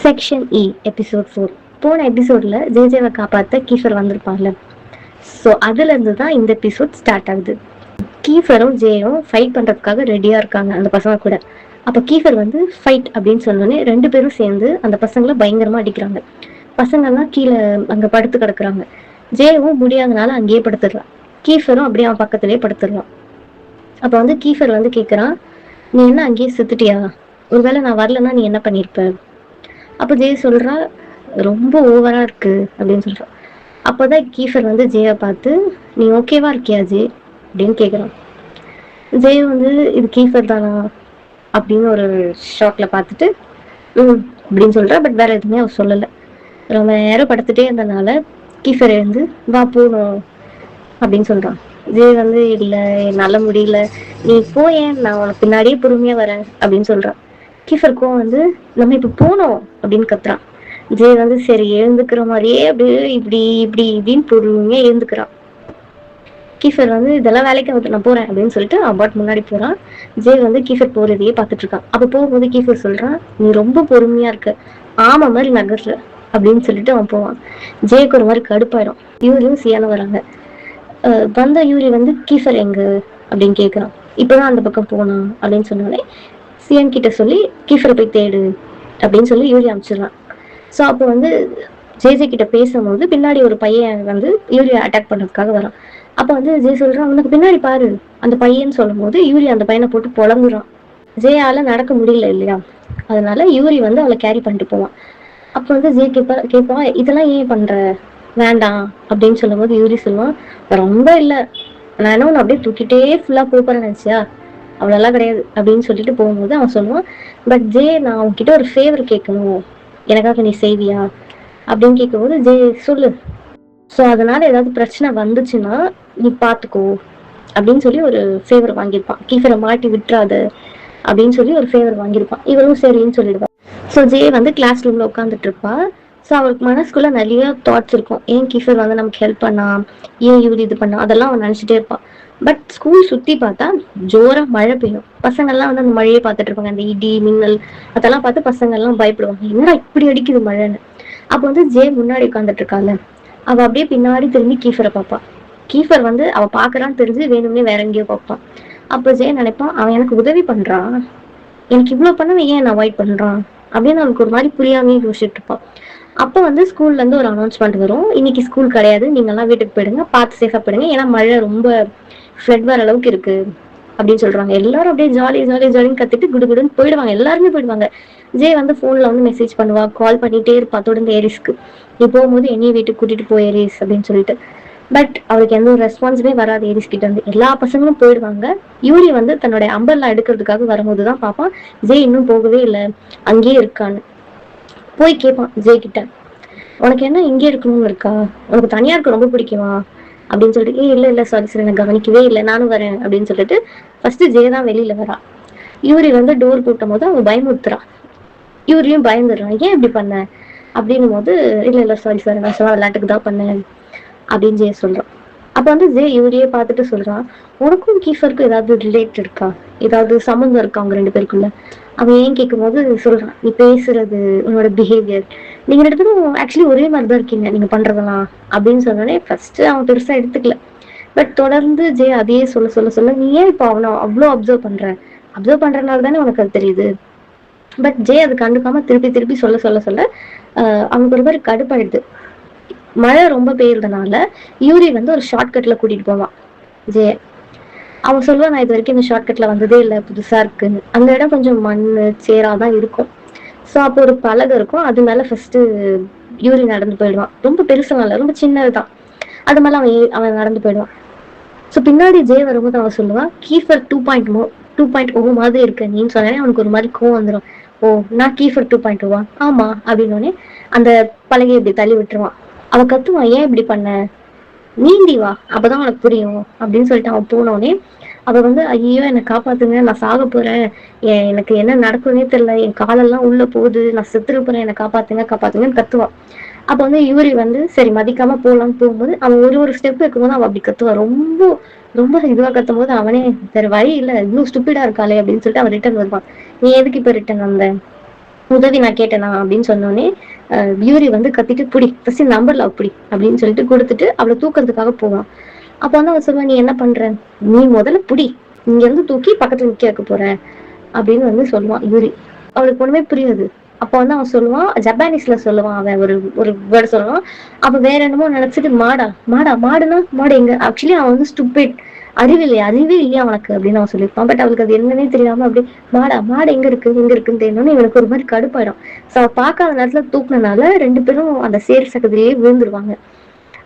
Section இ episode 4. போன எபிசோட்ல ஜேஜேவை காப்பாற்ற கீஃபர் வந்திருப்பாங்கல்ல. ஸோ அதுல இருந்து தான் இந்த எபிசோட் ஸ்டார்ட் ஆகுது. கீஃபரும் ஜேயும் ஃபைட் பண்றதுக்காக ரெடியா இருக்காங்க அந்த பசங்க கூட. அப்ப கீஃபர் வந்து ஃபைட் அப்படின்னு சொன்னோடனே 2 பேரும் சேர்ந்து அந்த பசங்களை பயங்கரமா அடிக்கிறாங்க. பசங்கள்லாம் கீழே அங்க படுத்து கிடக்குறாங்க. ஜேவும் முடியாதனால அங்கேயே படுத்துடுறான். கீஃபரும் அப்படியே அவன் பக்கத்திலேயே படுத்துடுறான். அப்ப வந்து கீஃபர் வந்து கேட்குறான், நீ என்ன அங்கேயே செத்துட்டியா? ஒருவேளை நான் வரலன்னா நீ என்ன பண்ணிருப்ப? அப்போ ஜெய சொல்றா, ரொம்ப ஓவரா இருக்கு அப்படின்னு சொல்றான். அப்போதான் கீஃபர் வந்து ஜெயை பார்த்து, நீ ஓகேவா இருக்கியா ஜே அப்படின்னு கேட்குறான். ஜெய வந்து இது கீஃபர் தானா அப்படின்னு ஒரு ஷாக்ல பார்த்துட்டு அப்படின்னு சொல்றா. பட் வேற எதுவுமே அவர் சொல்லலை. ரொம்ப நேரம் படுத்துட்டே இருந்ததுனால கீஃபர் எழுந்து வா போகணும் அப்படின்னு சொல்றான். ஜெய் வந்து இல்லை என்னால முடியல, நீ போயேன், நான் உனக்கு பின்னாடியே பொறுமையா வரேன் அப்படின்னு சொல்றான். கீஃபருக்கும் வந்து நம்ம இப்ப போனோம் அப்படின்னு கத்துறான். ஜெய் வந்து சரி எழுந்துக்கிற மாதிரியே அப்படியே இப்படி இப்படி இப்படின்னு பொறுமையா எழுந்துக்கிறான். கீஃபர் வந்து இதெல்லாம் வேலைக்கு வந்து நான் போறேன் அப்படின்னு சொல்லிட்டு அபாட் முன்னாடி போறான். ஜெய் வந்து கீஃபர் போறதையே பார்த்துட்டு இருக்கான். அப்ப போகும்போது கீஃபர் சொல்றான், நீ ரொம்ப பொறுமையா இருக்க, ஆமா மாதிரி நகர்ற அப்படின்னு சொல்லிட்டு அவன் போவான். ஜெய்க்கு ஒரு மாதிரி கடுப்பாயிடும். யூரியும் சியானும் வராங்க. வந்த யூரி வந்து கீஃபர் எங்க அப்படின்னு கேட்குறான். இப்பதான் அந்த பக்கம் போனான் அப்படின்னு சொன்னோடனே சியன் கிட்ட சொல்லி கீஃபரை போய் தேடு அப்படின்னு சொல்லி யூரி அனுப்பிச்சிடறான். ஸோ அப்போ வந்து ஜேஜே கிட்ட பேசும்போது பின்னாடி ஒரு பையன் வந்து யூரியா அட்டாக் பண்றதுக்காக வரான். அப்போ வந்து ஜே சொல்றான், உனக்கு பின்னாடி பாரு அந்த பையன்னு சொல்லும் போது யூரி அந்த பையனை போட்டு புலங்குறான். ஜேயால நடக்க முடியல இல்லையா, அதனால யூரி வந்து அவளை கேரி பண்ணிட்டு போவான். அப்போ வந்து ஜே கேட்பான், இதெல்லாம் ஏன் பண்ற, வேண்டாம் அப்படின்னு சொல்லும் போது யூரி சொல்லுவான், ரொம்ப இல்லை, நானும் உன்னை அப்படியே தூக்கிட்டே ஃபுல்லா போறேன்னு நினைச்சியா, அவ்வளோலாம் கிடையாது அப்படின்னு சொல்லிட்டு போகும்போது அவன் சொல்லுவான், பட் ஜே நான் உன்கிட்ட ஒரு ஃபேவர் கேட்கணும், எனக்காக நீ செய்வியா அப்படின்னு கேட்கும்போது ஜே சொல்லு, ஸோ அதனால ஏதாவது பிரச்சனை வந்துச்சுன்னா நீ பார்த்துக்கோ அப்படின்னு சொல்லி ஒரு ஃபேவர் வாங்கியிருப்பான். கீஃபரை மாட்டி விட்டுறாத அப்படின்னு சொல்லி ஒரு ஃபேவர் வாங்கியிருப்பான். இவளும் சரின்னு சொல்லிடுவான். ஸோ ஜே வந்து கிளாஸ் ரூம்ல உட்காந்துட்டு இருப்பா. ஸோ அவளுக்கு மனசுக்குள்ள நிறைய தாட்ஸ் இருக்கும். ஏன் கீஃபர் வந்து நமக்கு ஹெல்ப் பண்ணா, ஏன் யூரி இது பண்ணா, அதெல்லாம் அவன் நினைச்சிட்டே இருப்பான். பட் ஸ்கூல் சுத்தி பார்த்தா ஜோரா மழை பெய்யும். பசங்கள்லாம் வந்து அந்த மழையை பார்த்துட்டு இருப்பாங்க. அந்த இடி மின்னல் அதெல்லாம் பார்த்து பசங்க எல்லாம் பயப்படுவாங்க, என்னடா இப்படி அடிக்குது மழைன்னு. அப்போ வந்து ஜே முன்னாடி உட்காந்துட்டு இருக்காள். அவ அப்படியே பின்னாடி திரும்பி கீஃபரை பார்ப்பான். கீஃபர் வந்து அவ பாக்குறான்னு தெரிஞ்சு வேணும்னே வேற எங்கேயோ பார்ப்பான். அப்போ ஜே நினைப்பான், அவன் எனக்கு உதவி பண்றான், எனக்கு இவ்வளவு பண்ண ஏன் நான் அவாய்ட் பண்றான் அப்படின்னு அவனுக்கு ஒரு மாதிரி புரியாமே யோசிச்சுட்டு இருப்பான். அப்போ வந்து ஸ்கூல்ல இருந்து ஒரு அனௌன்ஸ்மெண்ட் வரும், இன்னைக்கு ஸ்கூல் கிடையாது, நீங்க எல்லாம் வீட்டுக்கு போயிடுங்க, பார்த்து சேஃபா போயிடுங்க, ஏன்னா மழை ரொம்ப ஃப்ளட் வர அளவுக்கு இருக்கு அப்படின்னு சொல்றாங்க. எல்லாரும் அப்படியே ஜாலி ஜாலி ஜாலின்னு கத்திட்டு குடுகுடுன்னு போயிடுவாங்க. எல்லாருமே போயிடுவாங்க. ஜே வந்து போன்ல வந்து மெசேஜ் பண்ணுவா, கால் பண்ணிட்டே இருப்பா தொடர்ந்து ஏரிஸ்க்கு, நீ போகும்போது என்னையும் வீட்டுக்கு கூட்டிட்டு போய் ஏரிஸ் அப்படின்னு சொல்லிட்டு. பட் அவளுக்கு எந்த ஒரு ரெஸ்பான்ஸுமே வராது ஏரிஸ் கிட்ட இருந்து. எல்லா பசங்களும் போயிடுவாங்க. யூரி வந்து தன்னுடைய அம்பர்லாம் எடுக்கிறதுக்காக வரும்போதுதான் பாப்பான் ஜே இன்னும் போகவே இல்லை, அங்கேயே இருக்கான்னு. போய் கேட்பான் ஜே கிட்ட, உனக்கு என்ன இங்கே இருக்கணும்னு இருக்கா, உனக்கு தனியா இருக்க ரொம்ப பிடிக்குமா அப்படின்னு சொல்லிட்டு, இல்ல இல்ல சாரி சார் நான் கவனிக்கவே இல்லை, நானும் வரேன் அப்படின்னு சொல்லிட்டு ஃபர்ஸ்ட் ஜே தான் வெளியில வரா. யூரி வந்து டோர் பூட்டும் போது அவங்க பயமுறுத்துறான். யூரியும் பயந்துடுறான், ஏன் இப்படி பண்ண அப்படின்னும் போது, இல்ல இல்ல சாரி சார் நான் சும்மா விளையாட்டுக்கு தான் பண்ணேன் அப்படின்னு ஜே சொல்றான். அப்ப வந்து ஜே யூரியே பார்த்துட்டு சொல்றான், உனக்கும் கீஃபருக்கும் ஏதாவது ரிலேட் இருக்கா, ஏதாவது சம்மந்தம் இருக்கா அவங்க 2 பேருக்குள்ள. அவன் ஏன் கேட்கும் போது சொல்றான், நீ பேசுறது, உன்னோட பிஹேவியர், நீங்க 2 பேரும் ஆக்சுவலி ஒரே மாதிரிதான் இருக்கீங்க நீங்க பண்றதெல்லாம் அப்படின்னு சொன்னோடனே ஃபர்ஸ்ட் அவன் பெருசா எடுத்துக்கல. பட் தொடர்ந்து ஜே அதையே சொல்ல சொல்ல சொல்ல, நீ ஏன் இப்போ அவனை அவ்வளோ அப்சர்வ் பண்றதுனால தானே உனக்கு அது தெரியுது. பட் ஜே அது கண்டுக்காம திருப்பி திருப்பி சொல்ல சொல்ல சொல்ல அவனுக்கு ஒரு மாதிரி கடுப்பாயிடுது. மழை ரொம்ப பெய்யறதுனால யூரி வந்து ஒரு ஷார்ட்கட்ல கூட்டிட்டு போவான் ஜே. அவன் சொல்லுவான், நான் இது வரைக்கும் இந்த ஷார்ட்கட்ல வந்ததே இல்லை, புதுசா இருக்குன்னு. அந்த இடம் கொஞ்சம் மண்ணு சேராதான் இருக்கும். ஸோ அப்போ ஒரு பலகை இருக்கும், அது மேல ஃபர்ஸ்ட் யூரி நடந்து போயிடுவான். ரொம்ப பெருசா இல்லை, ரொம்ப சின்னதுதான். அது மேல அவன் நடந்து போயிடுவான். ஸோ பின்னாடி ஜே வரும்போது அவன் சொல்லுவான், கீஃபர் 2.0 மாதிரி இருக்க நீன்னு சொன்னாலே அவனுக்கு ஒரு மாதிரி கோவம் வந்துடும். ஓ நான் கீஃபர் 2.0வா, ஆமா அப்படின்னோடனே அந்த பலகையை இப்படி தள்ளி விட்டுருவான். அவன் கத்துவான், ஏன் இப்படி பண்ண, நீந்தி வா அப்பதான் உனக்கு புரியும் அப்படின்னு சொல்லிட்டு அவன் போனோடனே அவ வந்து, ஐயோ என்னை காப்பாத்துங்க, நான் சாக போறேன், எனக்கு என்ன நடக்கும்னே தெரியல, என் காலெல்லாம் உள்ள போகுது, நான் செத்துரு போறேன், என்னை காப்பாத்துங்கன்னு கத்துவான். அப்ப வந்து யூரி வந்து சரி மதிக்காம போலான்னு போகும்போது அவன் ஒரு ஸ்டெப் இருக்கும்போது அவன் அப்படி கத்துவான். ரொம்ப ரொம்ப இதுவா கத்தும் போது அவனே வேற வழி இல்ல, இன்னும் ஸ்டூப்பிடா இருக்காளே அப்படின்னு சொல்லிட்டு அவன் ரிட்டர்ன் வருவான். நீ எதுக்கு இப்ப ரிட்டர்ன் வந்த உதவி நான் கேட்டேனா அப்படின்னு சொன்னோடனே யூரி வந்து கத்திட்டு புடி ஃபர்ஸ்ட் நம்பர்ல புடி அப்படின்னு சொல்லிட்டு கொடுத்துட்டு அவளை தூக்கிறதுக்காக போவான். அப்ப வந்து அவன் சொல்லுவான், நீ என்ன பண்ற, நீ முதல்ல புடி, இங்க இருந்து தூக்கி பக்கத்துல நிக்க வைக்க போற அப்படின்னு வந்து சொல்லுவான் யூரி. அவளுக்கு ஒண்ணுமே புரியாது. அப்ப வந்து அவன் சொல்லுவான், ஜப்பானீஸ்ல சொல்லுவான், அவன் ஒரு ஒரு வேர்டு சொல்லுவான். அப்ப வேற என்னமோ நினைச்சிட்டு மாடா மாடா மாடுனா மாடு எங்க, ஆக்சுவலி அவன் வந்து ஸ்டூபிட், அறிவே இல்லையா அவனுக்கு அப்படின்னு அவன் சொல்லியிருப்பான். பட் அவளுக்கு அது என்னன்னே தெரியாம அப்படி மாடா மாடு எங்க இருக்குன்னு தெரியணும்னு இவனுக்கு ஒரு மாதிரி கடுப்பாயிடும். ஸோ அவ பார்க்காத நேரத்துல தூக்குனனால ரெண்டு பேரும் அந்த சேர் சக்கத்திலேயே விழுந்துருவாங்க.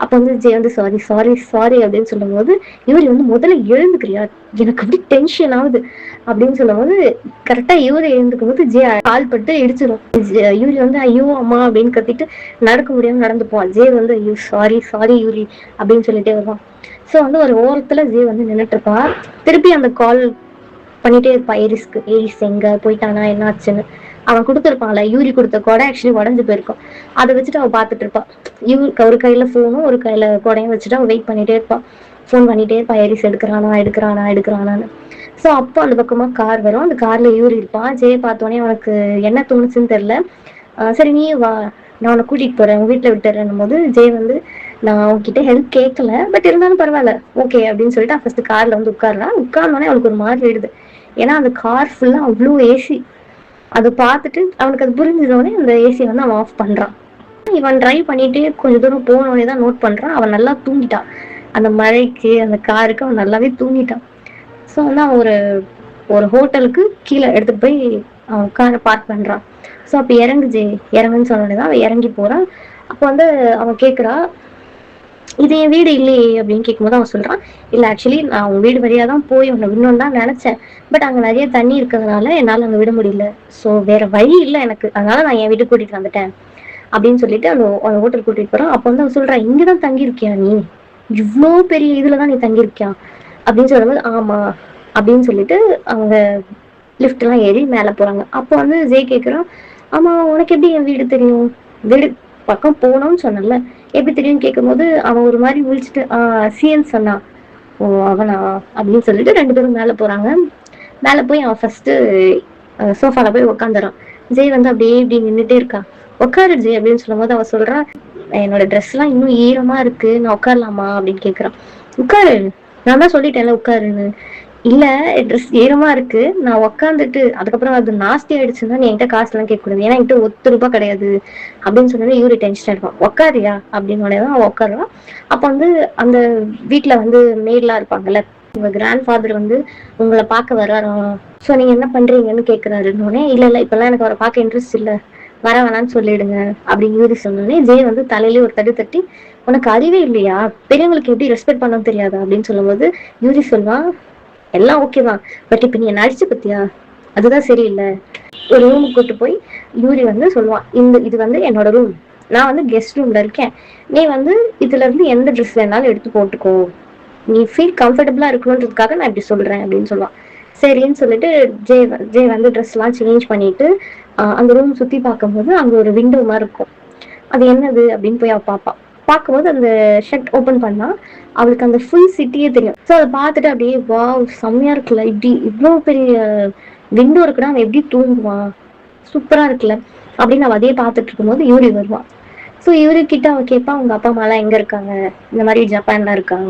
அப்ப வந்து ஜெய் வந்து சாரி சாரி சாரி அப்படின்னு சொல்லும் போது இவரி வந்து முதல்ல எழுந்துக்கிறியா, எனக்கு அப்படி டென்ஷன் ஆகுது அப்படின்னு சொல்லும் போது கரெக்டா இவரை எழுந்துக்கும் போது ஜே கால் பட்டு இடிச்சிடும். யூரி வந்து ஐயோ அம்மா அப்படின்னு கத்திட்டு நடக்க முடியாம நடந்து போவான். ஜே வந்து ஐயோ சாரி சாரி யூரி அப்படின்னு சொல்லிட்டே வருவான். ஸோ வந்து ஒரு ஓரத்துல ஜே வந்து நின்றுட்டு இருப்பா. திருப்பி அந்த கால் பண்ணிட்டே இருப்பா ஏரிஸ்க்கு, ஏரிஸ் எங்க போயிட்டானா என்ன ஆச்சுன்னு. அவன் கொடுத்துருப்பான்ல யூரி கொடுத்த கொடை ஆக்சுவலி உடஞ்சு போயிருக்கும். அதை வச்சுட்டு அவள் பார்த்துட்டு இருப்பா. ஒரு கையில போனும் ஒரு கையில கொடையும் வச்சுட்டு அவள் வெயிட் பண்ணிட்டே இருப்பா. ஃபோன் பண்ணிட்டே இருப்பா, ஏரிஸ் எடுக்கிறானான்னு. ஸோ அப்போ அந்த பக்கமா கார் வரும். அந்த கார்ல யூரி இருப்பான். ஜெய பார்த்தோன்னே அவனுக்கு என்ன தோணுச்சுன்னு தெரியல. சரி நீ வா, நான் உன்னை கூட்டிட்டு போறேன், உங்க வீட்டுல விட்டுறேன் போது ஜெய் வந்து நான் உங்ககிட்ட ஹெல்ப் கேட்கல, பட் இருந்தாலும் பரவாயில்ல ஓகே அப்படின்னு சொல்லிட்டு ஃபர்ஸ்ட் கார்ல வந்து உட்கார்ந்தோடனே அவளுக்கு ஒரு மாதிரி விடுது. ஏன்னா அந்த கார் ஃபுல்லா அவ்வளோ ஏசி. அதை பார்த்துட்டு அவனுக்கு அது புரிஞ்சதோடனே அந்த ஏசியை வந்து அவன் ஆஃப் பண்றான். இவன் டிரைவ் பண்ணிட்டு கொஞ்ச தூரம் போனோடனே தான் நோட் பண்றான், அவன் நல்லா தூங்கிட்டான். அந்த மழைக்கு அந்த காருக்கு அவன் நல்லாவே தூங்கிட்டான். ஸோ வந்து அவன் ஒரு ஒரு ஹோட்டலுக்கு கீழே எடுத்துட்டு போய் அவன் காரை பார்க் பண்றான். ஸோ அப்போ இறங்குன்னு சொன்னோடனே தான் அவன் இறங்கி போறான். அப்போ வந்து அவன் கேட்குறா, இது என் வீடு இல்லையே அப்படின்னு கேட்கும்போது அவன் சொல்றான், இல்ல ஆக்சுவலி நான் உன் வீடு வழியா தான் போய் உன்னை விடணும்னு தான் நினைச்சேன். பட் அங்க நிறைய தண்ணி இருக்கிறதுனால என்னால அங்க விட முடியல. ஸோ வேற வழி இல்லை எனக்கு, அதனால நான் என் வீட்டுக்கு கூட்டிட்டு வந்துட்டேன் அப்படின்னு சொல்லிட்டு அந்த ஹோட்டல் கூட்டிட்டு போறான். அப்போ வந்து அவன் சொல்றான், இங்கதான் தங்கி இருக்கியா நீ, இவ்வளோ பெரிய இதுலதான் நீ தங்கி இருக்கியா அப்படின்னு சொல்லும்போது ஆமா அப்படின்னு சொல்லிட்டு அவங்க லிஃப்ட் எல்லாம் ஏறி மேல போறாங்க. அப்போ வந்து ஜெய் கேட்கிறான், ஆமா உனக்கு எப்படி என் வீடு தெரியும், வீடு பக்கம் போனோம்னு சொன்னல எப்படி தெரியும் கேட்கும்போது அவன் ஒரு மாதிரி முழிச்சிட்டு சிஎன் சொன்னா, ஓ அவனா அப்படின்னு சொல்லிட்டு ரெண்டு பேரும் மேல போறாங்க. மேல போய் அவன் ஃபர்ஸ்ட் சோஃபால போய் உட்காந்துறான். ஜெய் வந்து அப்படியே இப்படி நின்றுட்டே இருக்கா. உட்காரு ஜெய் அப்படின்னு சொல்லும் போது அவன் சொல்றான், என்னோட ட்ரெஸ் எல்லாம் இன்னும் ஈரமா இருக்கு, நான் உட்காரலாமா அப்படின்னு கேக்குறான். உட்காரு, நான் தான் சொல்லிட்டேன்ல உட்காருன்னு. இல்ல ட்ரெஸ் ஈரமா இருக்கு, நான் உட்காந்துட்டு அதுக்கப்புறம் அது நாஸ்தி ஆயிடுச்சுன்னா நீ என்கிட்ட காசு எல்லாம் கேட்க கூடாது, ஏன்னா என்கிட்ட ₹1 கிடையாது அப்படின்னு சொன்னது யூரி டென்ஷன் ஆயிடுவான். உட்காரியா அப்படின்னு உடனேதான் அவன் உட்காருவான். அப்ப வந்து அந்த வீட்டுல வந்து மேட்லாம் இருப்பாங்கல்ல, உங்க கிராண்ட் ஃபாதர் வந்து உங்களை பார்க்க வர்றாராம், ஸோ நீங்க என்ன பண்றீங்கன்னு கேட்கிறாருன்னொடனே இல்ல இப்பெல்லாம் எனக்கு அவரை பார்க்க இன்ட்ரெஸ்ட் இல்லை, வர வேணான்னு சொல்லிடுங்க அப்படின்னு யூரி சொன்னோடனே ஜெய் வந்து தலையிலே ஒரு தட்டி தட்டி, உனக்கு அறிவே இல்லையா, பெரியவங்களுக்கு எப்படி ரெஸ்பெக்ட் பண்ண தெரியாதா அப்படின்னு சொல்லும்போது யூரி சொல்லுவான், எல்லாம் ஓகேதான் பட் இப்ப நீ என்ன அடிச்சு பத்தியா, அதுதான் சரியில்லை. ஒரு ரூமுக்கு கூட்டு போய் யூரி வந்து சொல்லுவான், இது வந்து என்னோட ரூம், நான் வந்து கெஸ்ட் ரூம்ல இருக்கேன், நீ வந்து இதுல இருந்து எந்த ட்ரெஸ் வேணாலும் எடுத்து போட்டுக்கோ, நீ ஃபீல் கம்ஃபர்டபுளா இருக்கணுன்றதுக்காக நான் இப்படி சொல்றேன் அப்படின்னு சொல்லுவான். சரின்னு சொல்லிட்டு ஜெய் வந்து ட்ரெஸ் எல்லாம் சேஞ்ச் பண்ணிட்டு அந்த ரூம் சுத்தி பார்க்கும்போது அங்க ஒரு விண்டோ மாதிரி இருக்கும். அது என்னது அப்படின்னு போய் அவ பாப்பா. பார்க்கும்போது அந்த ஷர்ட் ஓபன் பண்ணா அவளுக்கு அந்த ஃபுல் சிட்டியே தெரியும். ஸோ அதை பார்த்துட்டு அப்படியே வா செம்மையா இருக்குல்ல, இப்படி இவ்வளோ பெரிய விண்டோ இருக்குன்னா அவன் எப்படி தூங்குவான், சூப்பரா இருக்குல்ல அப்படின்னு அவ அதையே பார்த்துட்டு இருக்கும்போது யூரி வருவான். ஸோ யூரி கிட்ட அவ கேட்பா, உங்க அப்பா அம்மா எல்லாம் எங்க இருக்காங்க, இந்த மாதிரி ஜப்பான்ல இருக்காங்க.